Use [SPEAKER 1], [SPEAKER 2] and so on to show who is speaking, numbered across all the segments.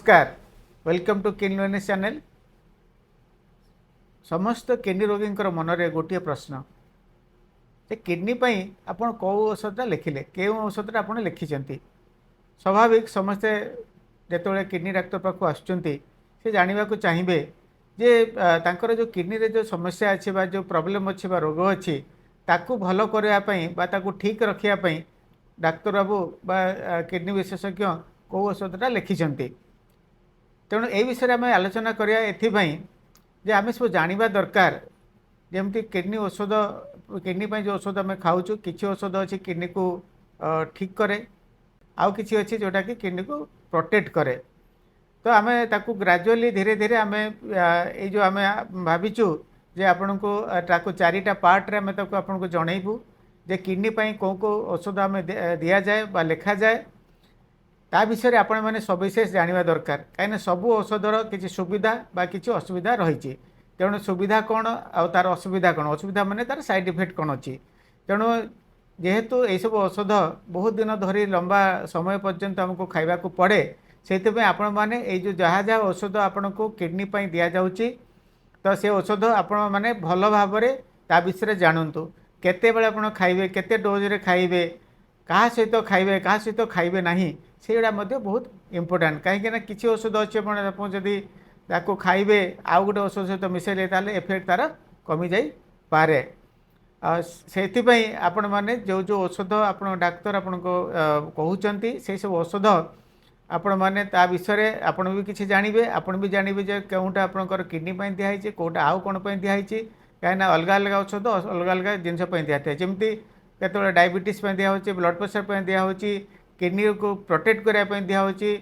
[SPEAKER 1] नमस्कार welcome to kidney wellness channel. समस्त kidney रोगी मनरे गोटे प्रश्न जे किडनी आपण कौ औषधटा लिखिले के औषधटा आप लिखिं। स्वाभाविक समस्ते जिते किडनी डाक्तर पाक आसुँचे जानवा चाहिए जे तांकर जो किडनी रे जो समस्या अच्छी जो प्रॉब्लम अच्छी रोग अच्छी ताकू भल करने ठीक रखापी डाक्तर बाबू बा किडनी विशेषज्ञ कौ औषधटा लिखिं। तेणु ये विषय आम आलोचना करिया एथिपाई जे आम सब जानिबा दरकार जमती किडनी औषध किडनी जो औषध आम खाऊँ किसी औषध अच्छी किडनी को ठीक करे आउ किसी अच्छी जोटा कि किडनी को प्रोटेक्ट करे। तो आम ताकू ग्रेजुअली धीरे धीरे आम ये जो आम भाविचु जे आपण को चारिटा पार्ट रे आम आपन को जनइबू जे किडनी कौ कौ औषध आम दि जाए बा लिखा जाए ता विषय आपण मैंने सविशेष जानवा दरकार कहीं सबू औषधर किसी सुविधा बा किसी असुविधा रही। तेणु सुविधा कौन आ तार असुविधा कौन असुविधा माने तार साइड इफेक्ट कौन अच्छी। तेणु जेहेतु यह सब औषध बहुत दिन धरी लंबा समय पर्यंत आमको खाइबा को पड़े से आपण मैंने जो जहाँ जहाँ औषध आपण को किडनी दि जाऊँगी तो से औषध आपण मैंने भल भाव ता विषय जानतु केते बेले आपण खाइबे केते डोज रे खाइबे क्या सहित खाइबे क्या सहित खाइबे नहीं से बहुत इम्पोर्टाट कहीं किसी औषध अच्छे जदि खाइबे आउ गोटे औषध सहित मिसेले ताले इफेक्ट तार कमी जाई पारे। से आपण मैंने जो जो औषध आप डाक्तर आपन को कहते से सब औषध आपण मैंने ता विषय आपण भी किसी जानवे आपण भी जानवे जे कौटा आपंकर किडनी दिखाई कौटा आउ कौन दिखाई कहीं अलग अलग औषध अलग अलग जिनस दिया था जमी केत डायबिटीज दिखाई ब्लड प्रेशर दिखाई किडनी को प्रोटेक्ट करने दिखाई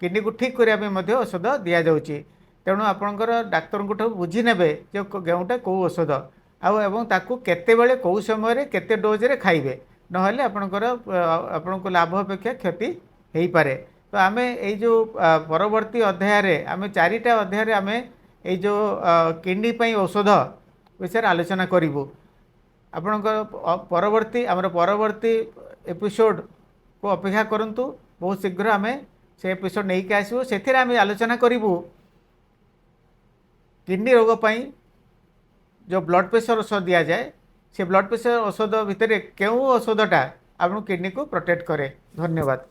[SPEAKER 1] किडनी को ठीक करने औषध दि जाऊँगी। तेणु आपणकर डाक्तर को बुझी ने गेउटा कौ औषध आउ ताकू केते बेले कौ समय केते डोज रे खाइबे नहेले आपणकर आपण को लाभ अपेक्षा क्षति हो पारे। तो आम ये जो परवर्ती अध्याय आम चारिटा अध्याय आम ये जो किडनी औषध विषय आलोचना करूँ। आपणकर परवर्ती आमर परवर्ती एपिसोड को अपेक्षा करंतु बहुत शीघ्र आम से एपिसोड नहीं के आसबू से आम आलोचना करूँ किडनी रोग जो ब्लड प्रेशर औषध दि जाए से ब्लड प्रेशर औषध भितर क्यों औषधटा आप किडनी को प्रोटेक्ट करे। धन्यवाद।